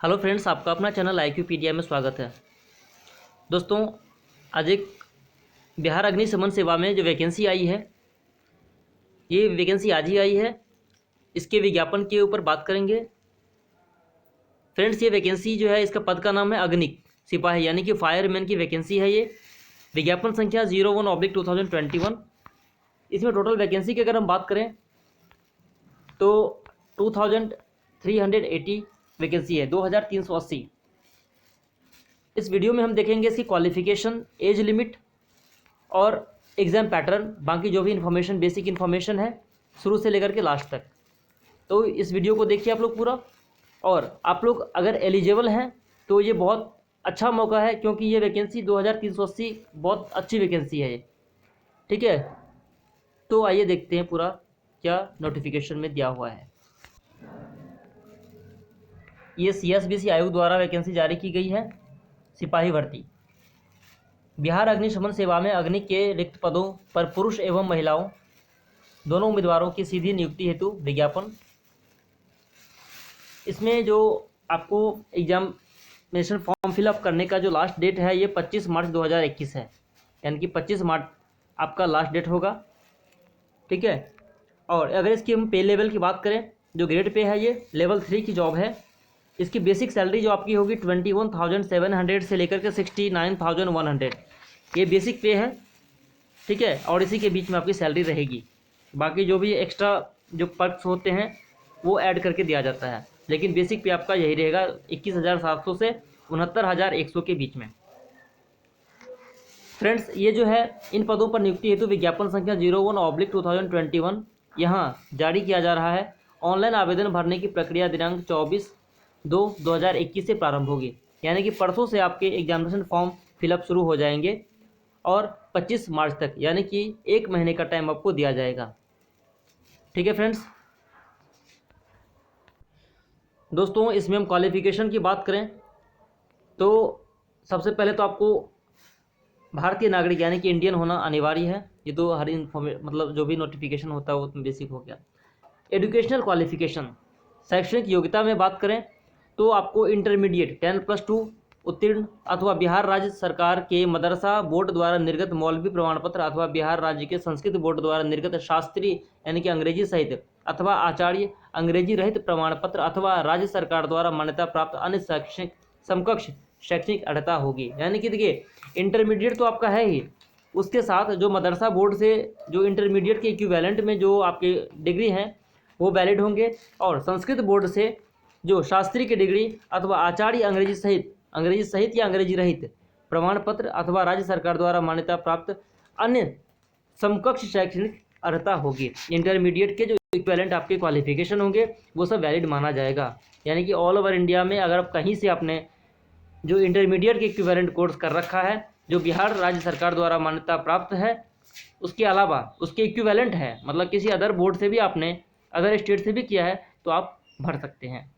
Hello friends, आपका अपना channel IQpedia में स्वागत है। दोस्तों, आज एक बिहार अग्निशमन सेवा में जो वैकेंसी आई है, ये वैकेंसी आज ही आई है। इसके विज्ञापन के ऊपर बात करेंगे। फ्रेंड्स, ये वैकेंसी जो है, इसका पद का नाम है अग्निक सिपाही, यानी कि फायरमैन की वैकेंसी है ये। विज्ञापन संख्या 01/2021। इसमें टोटल वैकेंसी की अगर हम बात करें तो 2380 वैकेंसी है, 2380। इस वीडियो में हम देखेंगे इसकी क्वालिफिकेशन, एज लिमिट और एग्ज़ाम पैटर्न, बाकी जो भी इन्फॉर्मेशन, बेसिक इन्फॉर्मेशन है शुरू से लेकर के लास्ट तक। तो इस वीडियो को देखिए आप लोग पूरा। और आप लोग अगर एलिजिबल हैं तो ये बहुत अच्छा मौका है, क्योंकि ये वैकेंसी 2380 बहुत अच्छी वैकेंसी है ये। ठीक है, तो आइए देखते हैं पूरा क्या नोटिफिकेशन में दिया हुआ है। ये CSBC आयोग द्वारा वैकेंसी जारी की गई है। सिपाही भर्ती, बिहार अग्निशमन सेवा में अग्नि के रिक्त पदों पर पुरुष एवं महिलाओं दोनों उम्मीदवारों की सीधी नियुक्ति हेतु विज्ञापन। इसमें जो आपको एग्जामिनेशन फॉर्म फिलअप करने का जो लास्ट डेट है, ये 25 मार्च 2021 है, यानी कि 25 मार्च आपका लास्ट डेट होगा। ठीक है, और अगर इसकी हम पे लेवल की बात करें, जो ग्रेड पे है, ये लेवल 3 की जॉब है। इसकी बेसिक सैलरी जो आपकी होगी 21,700 से लेकर के 69,100, ये बेसिक पे है। ठीक है, और इसी के बीच में आपकी सैलरी रहेगी। बाकी जो भी एक्स्ट्रा जो पर्क्स होते हैं वो ऐड करके दिया जाता है, लेकिन बेसिक पे आपका यही रहेगा 21,700 से 69,100 के बीच में। फ्रेंड्स, ये जो है इन पदों पर नियुक्ति हेतु विज्ञापन संख्या 01/2021 यहाँ जारी किया जा रहा है। ऑनलाइन आवेदन भरने की प्रक्रिया दिनांक 24/2/2021 से प्रारंभ होगी, यानी कि परसों से आपके एग्जामिनेशन फॉर्म फिलअप शुरू हो जाएंगे और 25 मार्च तक, यानी कि 1 महीने का टाइम आपको दिया जाएगा। ठीक है फ्रेंड्स। दोस्तों, इसमें हम क्वालिफिकेशन की बात करें तो सबसे पहले तो आपको भारतीय नागरिक यानी कि इंडियन होना अनिवार्य है। ये तो हर मतलब जो भी नोटिफिकेशन होता है वो बेसिक हो गया। एजुकेशनल क्वालिफिकेशन, शैक्षणिक योग्यता में बात करें तो आपको इंटरमीडिएट 10+2 उत्तीर्ण अथवा बिहार राज्य सरकार के मदरसा बोर्ड द्वारा निर्गत मौलवी प्रमाण पत्र अथवा बिहार राज्य के संस्कृत बोर्ड द्वारा निर्गत शास्त्री यानी कि अंग्रेजी सहित अथवा आचार्य अंग्रेजी रहित प्रमाण पत्र अथवा राज्य सरकार द्वारा मान्यता प्राप्त अन्य शैक्षणिक समकक्ष शैक्षणिक अर्हता होगी। यानी कि देखिए, इंटरमीडिएट तो आपका है ही, उसके साथ जो मदरसा बोर्ड से जो इंटरमीडिएट के इक्विवेलेंट में जो आपके डिग्री हैं वो वैलिड होंगे, और संस्कृत बोर्ड से जो शास्त्री की डिग्री अथवा आचार्य अंग्रेजी सहित या अंग्रेजी रहित प्रमाण पत्र अथवा राज्य सरकार द्वारा मान्यता प्राप्त अन्य समकक्ष शैक्षणिक अर्हता होगी। इंटरमीडिएट के जो इक्विवेलेंट आपके क्वालिफिकेशन होंगे वो सब वैलिड माना जाएगा। यानी कि ऑल ओवर इंडिया में अगर आप कहीं से आपने जो इंटरमीडिएट के इक्विवेलेंट कोर्स कर रखा है जो बिहार राज्य सरकार द्वारा मान्यता प्राप्त है, उसके अलावा उसके इक्विवेलेंट है, मतलब किसी अदर बोर्ड से भी आपने, अदर स्टेट से भी किया है, तो आप भर सकते हैं।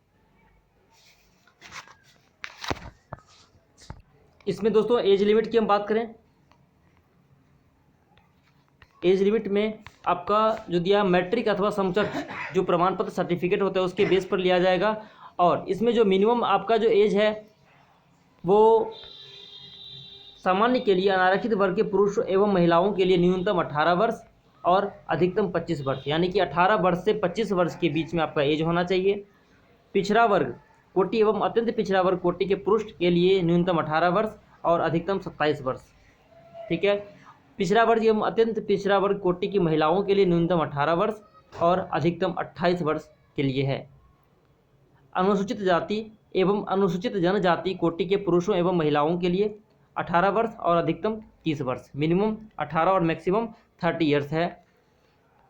इसमें दोस्तों एज लिमिट की हम बात करें, एज लिमिट में आपका जो दिया मैट्रिक अथवा समकक्ष जो प्रमाण पत्र सर्टिफिकेट होता है उसके बेस पर लिया जाएगा। और इसमें जो मिनिमम आपका जो एज है वो सामान्य के लिए अनारक्षित वर्ग के पुरुष एवं महिलाओं के लिए न्यूनतम 18 वर्ष और अधिकतम 25 वर्ष, यानी कि 18 वर्ष से 25 वर्ष के बीच में आपका एज होना चाहिए। पिछड़ा वर्ग कोटि एवं अत्यंत पिछड़ा वर्ग कोटि के पुरुष के लिए न्यूनतम 18 वर्ष और अधिकतम 27 वर्ष। ठीक है, पिछड़ा वर्ग एवं अत्यंत पिछड़ा वर्ग कोटि की महिलाओं के लिए न्यूनतम 18 वर्ष और अधिकतम 28 वर्ष के लिए है। अनुसूचित जाति एवं अनुसूचित जनजाति कोटि के पुरुषों एवं महिलाओं के लिए 18 वर्ष और अधिकतम 30 वर्ष, मिनिमम 18 और मैक्सिमम 30 ईयर्स है।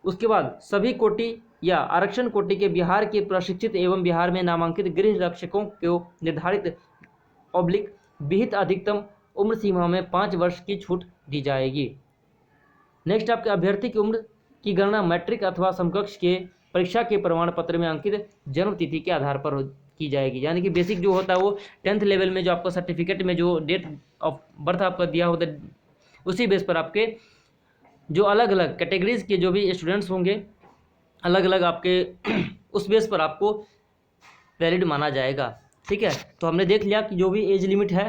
उसके बाद सभी कोटि या आरक्षण कोटि के बिहार के प्रशिक्षित एवं बिहार में नामांकित गृह रक्षकों को निर्धारित विहित अधिकतम उम्र सीमा में 5 वर्ष की छूट दी जाएगी। नेक्स्ट, आपके अभ्यर्थी की उम्र की गणना मैट्रिक अथवा समकक्ष के परीक्षा के प्रमाण पत्र में अंकित जन्म तिथि के आधार पर की जाएगी। यानी कि बेसिक जो होता है वो 10th लेवल में जो आपका सर्टिफिकेट में जो डेट ऑफ बर्थ आपका दिया होता है, उसी बेस पर आपके जो अलग अलग कैटेगरीज के जो भी स्टूडेंट्स होंगे, अलग अलग आपके उस बेस पर आपको वैलिड माना जाएगा। ठीक है, तो हमने देख लिया कि जो भी एज लिमिट है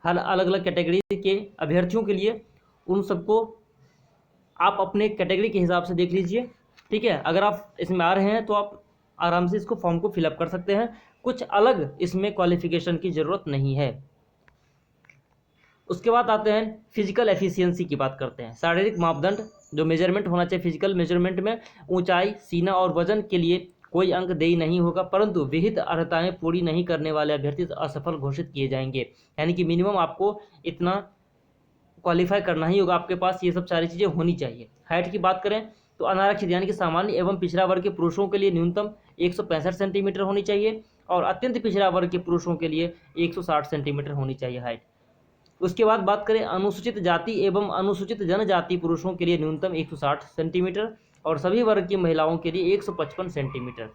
हर अलग अलग कैटेगरी के अभ्यर्थियों के लिए, उन सबको आप अपने कैटेगरी के हिसाब से देख लीजिए। ठीक है, अगर आप इसमें आ रहे हैं तो आप आराम से इसको फॉर्म को फिलअप कर सकते हैं, कुछ अलग इसमें क्वालिफिकेशन की ज़रूरत नहीं है। उसके बाद आते हैं फिजिकल एफिशिएंसी की बात करते हैं। शारीरिक मापदंड जो मेजरमेंट होना चाहिए फिजिकल मेजरमेंट में, ऊंचाई, सीना और वजन के लिए कोई अंक देय नहीं होगा, परंतु विहित अर्हताएं पूरी नहीं करने वाले अभ्यर्थी असफल घोषित किए जाएंगे। यानी कि मिनिमम आपको इतना क्वालिफाई करना ही होगा, आपके पास ये सब सारी चीज़ें होनी चाहिए। हाइट की बात करें तो अनारक्षित यानी कि सामान्य एवं पिछड़ा वर्ग के पुरुषों के लिए न्यूनतम 165 सेंटीमीटर होनी चाहिए और अत्यंत पिछड़ा वर्ग के पुरुषों के लिए 160 सेंटीमीटर होनी चाहिए हाइट। उसके बाद बात करें अनुसूचित जाति एवं अनुसूचित जनजाति पुरुषों के लिए न्यूनतम 160 सेंटीमीटर और सभी वर्ग की महिलाओं के लिए 155 सेंटीमीटर।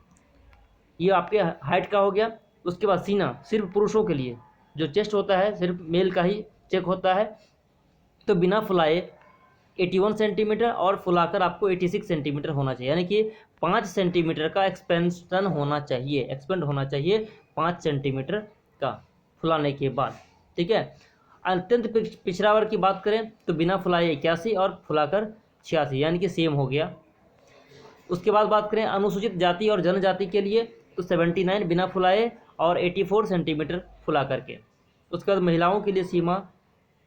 ये आपके हाइट का हो गया। उसके बाद सीना सिर्फ पुरुषों के लिए, जो चेस्ट होता है सिर्फ मेल का ही चेक होता है, तो बिना फुलाए 81 सेंटीमीटर और फुलाकर आपको 86 सेंटीमीटर होना चाहिए। यानी कि 5 सेंटीमीटर का एक्सपेंशन होना चाहिए, एक्सपेंड होना चाहिए 5 सेंटीमीटर का फुलाने के बाद। ठीक है, अत्यंत पिछड़ा वर्ग की बात करें तो बिना फुलाए 81 और फुलाकर 86, यानी कि सेम हो गया। उसके बाद बात करें अनुसूचित जाति और जनजाति के लिए तो 79 बिना फुलाए और 84 सेंटीमीटर फुला करके। उसके बाद महिलाओं के लिए सीमा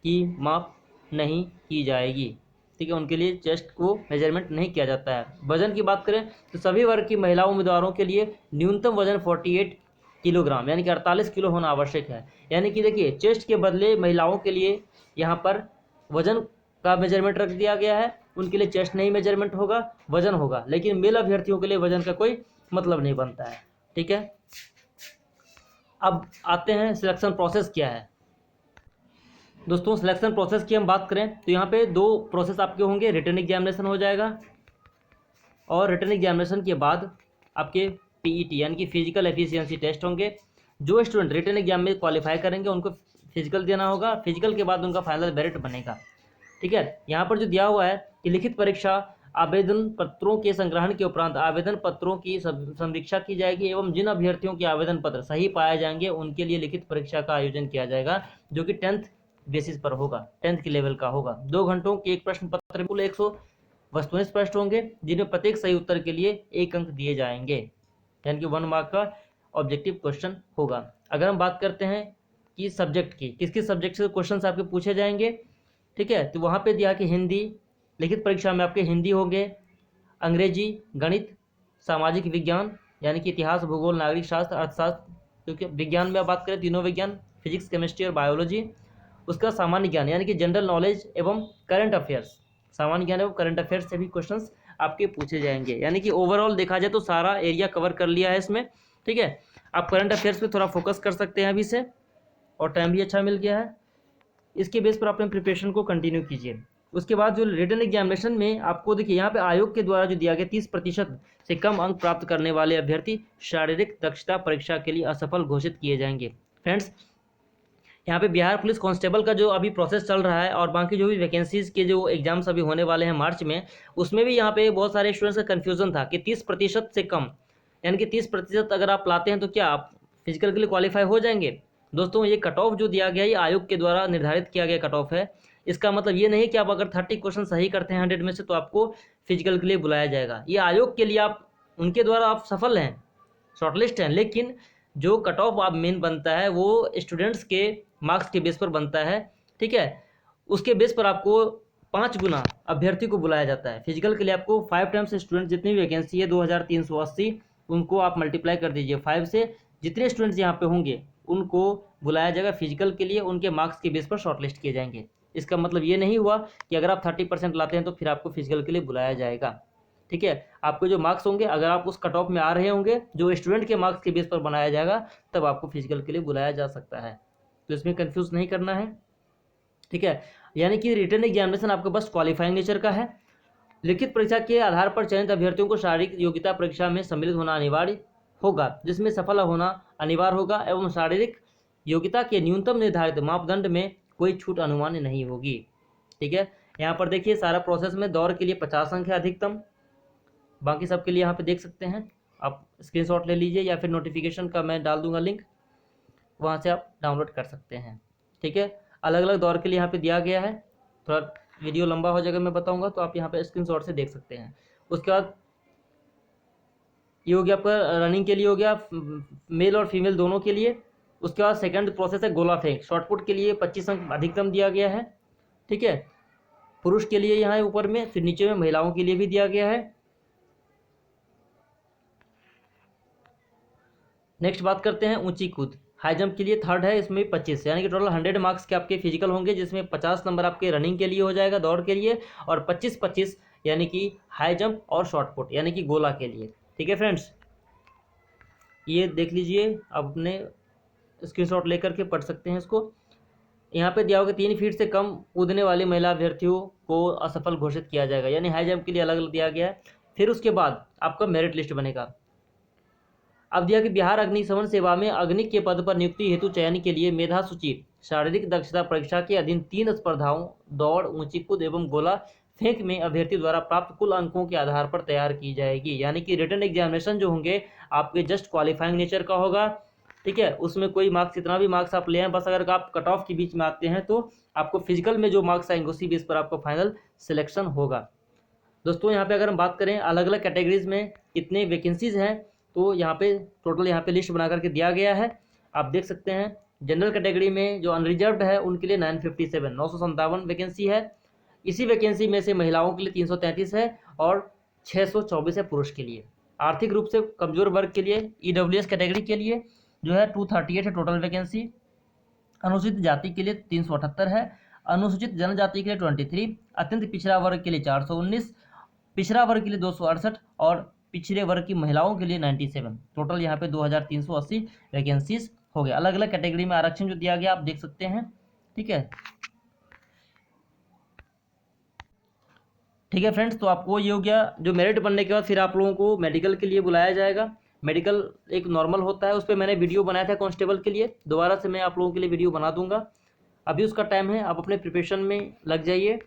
की माप नहीं की जाएगी। ठीक है, उनके लिए चेस्ट को मेजरमेंट नहीं किया जाता है। वजन की बात करें तो सभी वर्ग की महिला उम्मीदवारों के लिए न्यूनतम वजन 48 किलोग्राम यानी कि 48 किलो होना आवश्यक है। यानी कि देखिए चेस्ट के बदले महिलाओं के लिए यहाँ पर वजन का मेजरमेंट रख दिया गया है, उनके लिए चेस्ट नहीं मेजरमेंट होगा, वजन होगा, लेकिन मेल अभ्यर्थियों के लिए वजन का कोई मतलब नहीं बनता है। ठीक है, अब आते हैं सिलेक्शन प्रोसेस क्या है। दोस्तों सिलेक्शन प्रोसेस की हम बात करें तो यहाँ पे 2 प्रोसेस आपके होंगे। रिटन एग्जामिनेशन हो जाएगा और रिटन एग्जामिनेशन के बाद आपके पीईटी यानी कि फिजिकल एफिशिएंसी टेस्ट होंगे। जो स्टूडेंट रिटन एग्जाम में क्वालिफाई करेंगे उनको फिजिकल देना होगा, फिजिकल के बाद उनका फाइनल मेरिट बनेगा। ठीक है, यहाँ पर जो दिया हुआ है कि लिखित परीक्षा आवेदन पत्रों के संग्रहण के उपरांत आवेदन पत्रों की समीक्षा की जाएगी एवं जिन अभ्यर्थियों के आवेदन पत्र सही पाए जाएंगे उनके लिए लिखित परीक्षा का आयोजन किया जाएगा, जो कि 10th बेसिस पर होगा, 10th के लेवल का होगा। 2 घंटों के एक प्रश्न पत्र, कुल 100 वस्तुनिष्ठ प्रश्न होंगे जिनमें प्रत्येक सही उत्तर के लिए 1 अंक दिए जाएंगे, यानी कि 1 मार्क का ऑब्जेक्टिव क्वेश्चन होगा। अगर हम बात करते हैं कि सब्जेक्ट की, किस किस सब्जेक्ट से क्वेश्चन आपके पूछे जाएंगे, ठीक है, तो वहाँ पे दिया कि हिंदी, लिखित परीक्षा में आपके हिंदी होंगे, अंग्रेजी, गणित, सामाजिक विज्ञान यानी कि इतिहास, भूगोल, नागरिक शास्त्र, अर्थशास्त्र, क्योंकि विज्ञान में बात करें तीनों विज्ञान, फिजिक्स, केमिस्ट्री और बायोलॉजी। उसका सामान्य ज्ञान यानी कि जनरल नॉलेज एवं करंट अफेयर्स, सामान्य ज्ञान एवं करंट अफेयर्स से भी क्वेश्चंस आपके पूछे जाएंगे। यानी कि ओवरऑल देखा जाए तो सारा एरिया कवर कर लिया है इसमें। ठीक है, आप करंट अफेयर्स पे थोड़ा फोकस कर सकते हैं अभी से, और टाइम भी अच्छा मिल गया है, इसके बेस पर अपने प्रिपरेशन को कंटिन्यू कीजिए। उसके बाद जो रिटन एग्जामिनेशन में आपको देखिए यहाँ पे आयोग के द्वारा जो दिया गया 30% से कम अंक प्राप्त करने वाले अभ्यर्थी शारीरिक दक्षता परीक्षा के लिए असफल घोषित किए जाएंगे। फ्रेंड्स, यहाँ पे बिहार पुलिस कांस्टेबल का जो अभी प्रोसेस चल रहा है और बाकी जो भी वैकेंसीज के जो एग्जाम्स अभी होने वाले हैं मार्च में, उसमें भी यहाँ पे बहुत सारे स्टूडेंट्स का कन्फ्यूजन था कि 30% से कम, यानी कि 30% अगर आप लाते हैं तो क्या आप फिजिकल के लिए क्वालिफाई हो जाएंगे। दोस्तों ये कट ऑफ जो दिया गया ये आयोग के द्वारा निर्धारित किया गया कट ऑफ है। इसका मतलब ये नहीं कि आप अगर 30 क्वेश्चन सही करते हैं 100 में से तो आपको फिजिकल के लिए बुलाया जाएगा। ये आयोग के लिए आप उनके द्वारा आप सफल हैं, शॉर्टलिस्ट हैं, लेकिन जो कट ऑफ आप मेन बनता है वो स्टूडेंट्स के मार्क्स के बेस पर बनता है। ठीक है, उसके बेस पर आपको 5 गुना अभ्यर्थी को बुलाया जाता है। फिजिकल के लिए आपको 5 टाइम्स स्टूडेंट, जितनी भी वैकेंसी है 2380, उनको आप मल्टीप्लाई कर दीजिए 5 से, जितने स्टूडेंट्स यहाँ पे होंगे उनको बुलाया जाएगा फिजिकल के लिए, उनके मार्क्स के बेस पर शॉर्टलिस्ट किए जाएंगे। इसका मतलब ये नहीं हुआ कि अगर आप 30% लाते हैं तो फिर आपको फिजिकल के लिए बुलाया जाएगा। ठीक है, आपके जो मार्क्स होंगे अगर आप उस कट ऑफ में आ रहे होंगे जो स्टूडेंट के मार्क्स के बेस पर बनाया जाएगा, तब आपको फिजिकल के लिए बुलाया जा सकता है। तो इसमें कंफ्यूज नहीं करना है। ठीक है, यानी कि रिटन एग्जामिनेशन आपके बस क्वालिफाइंग नेचर का है। लिखित परीक्षा के आधार पर चयनित अभ्यर्थियों को शारीरिक योग्यता परीक्षा में सम्मिलित होना अनिवार्य होगा, जिसमें सफल होना अनिवार्य होगा एवं शारीरिक योग्यता के न्यूनतम निर्धारित मापदंड में कोई छूट अनुमान्य नहीं होगी। ठीक है, यहाँ पर देखिए सारा प्रोसेस में दौड़ के लिए 50 अंक है अधिकतम, बाकी सब के लिए यहाँ पे देख सकते हैं, आप स्क्रीनशॉट ले लीजिए या फिर नोटिफिकेशन का मैं डाल दूंगा लिंक। वहाँ से आप डाउनलोड कर सकते हैं। ठीक है, अलग अलग दौर के लिए यहाँ पे दिया गया है। थोड़ा वीडियो लंबा हो जाएगा मैं बताऊँगा, तो आप यहाँ पे स्क्रीनशॉट से देख सकते हैं। उसके बाद ये हो गया आपका रनिंग के लिए, हो गया मेल और फीमेल दोनों के लिए। उसके बाद सेकंड प्रोसेस है गोला फेंक। शॉर्टपुट के लिए 25 अंक अधिकतम दिया गया है। ठीक है, पुरुष के लिए यहाँ है ऊपर में, फिर नीचे में महिलाओं के लिए भी दिया गया है। नेक्स्ट बात करते हैं ऊंची कूद। हाई जंप के लिए थर्ड है, इसमें 25, यानी कि टोटल 100 मार्क्स के आपके फिजिकल होंगे, जिसमें 50 नंबर आपके रनिंग के लिए हो जाएगा, दौड़ के लिए, और 25-25 यानी कि हाई जंप और शॉर्ट पुट यानी कि गोला के लिए। ठीक है फ्रेंड्स, ये देख लीजिए, आप अपने स्क्रीनशॉट लेकर के पढ़ सकते हैं इसको। यहाँ पे दिया होगा 3 फीट से कम कूदने वाली महिला अभ्यर्थियों को असफल घोषित किया जाएगा, यानी हाई जंप के लिए अलग अलग दिया गया है। फिर उसके बाद आपका मेरिट लिस्ट बनेगा। अब दिया कि बिहार अग्निशमन सेवा में अग्निक के पद पर नियुक्ति हेतु चयन के लिए मेधा सूची शारीरिक दक्षता परीक्षा के अधीन 3 स्पर्धाओं दौड़, ऊंची कूद एवं गोला फेंक में अभ्यर्थी द्वारा प्राप्त कुल अंकों के आधार पर तैयार की जाएगी। यानी कि रिटन एग्जामिनेशन जो होंगे आपके जस्ट क्वालिफाइंग नेचर का होगा। ठीक है, उसमें कोई मार्क्स, इतना भी मार्क्स आप ले आए, बस अगर आप कट ऑफ के बीच में आते हैं तो आपको फिजिकल में जो मार्क्स आएंगे उसी बेस पर आपका फाइनल सिलेक्शन होगा। दोस्तों यहाँ पे अगर हम बात करें अलग अलग कैटेगरीज में कितने वैकेंसीज हैं, तो यहाँ पे टोटल यहाँ पे लिस्ट बना करके दिया गया है, आप देख सकते हैं। जनरल कैटेगरी में जो अनरिजर्व्ड है उनके लिए 957 वैकेंसी है। इसी वैकेंसी में से महिलाओं के लिए 333 है और 624 है पुरुष के लिए। आर्थिक रूप से कमजोर वर्ग के लिए EWS कैटेगरी के लिए जो है 238 है टोटल वैकेंसी। अनुसूचित जाति के लिए 378 है, अनुसूचित जनजाति के लिए 23, अत्यंत पिछड़ा वर्ग के लिए 419, पिछड़ा वर्ग के लिए 268 और पिछड़े वर्ग की महिलाओं के लिए 97। टोटल यहाँ पे 2380 वैकेंसीज हो गए। अलग अलग कैटेगरी में आरक्षण जो दिया गया आप देख सकते हैं। ठीक है, ठीक है फ्रेंड्स, तो आपको ये हो गया। जो मेरिट बनने के बाद फिर आप लोगों को मेडिकल के लिए बुलाया जाएगा। मेडिकल एक नॉर्मल होता है, उस पर मैंने वीडियो बनाया था कांस्टेबल के लिए, दोबारा से मैं आप लोगों के लिए वीडियो बना दूंगा। अभी उसका टाइम है, आप अपने प्रिपरेशन में लग जाइए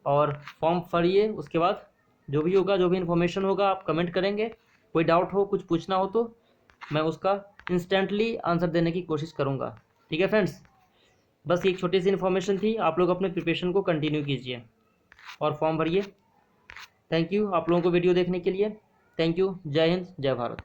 और फॉर्म भरिए। उसके बाद जो भी होगा, जो भी इन्फॉर्मेशन होगा आप कमेंट करेंगे। कोई डाउट हो, कुछ पूछना हो तो मैं उसका इंस्टेंटली आंसर देने की कोशिश करूँगा। ठीक है फ्रेंड्स, बस एक छोटी सी इन्फॉर्मेशन थी। आप लोग अपने प्रिपरेशन को कंटिन्यू कीजिए और फॉर्म भरिए। थैंक यू आप लोगों को वीडियो देखने के लिए। Thank you. जय हिंद, जय भारत।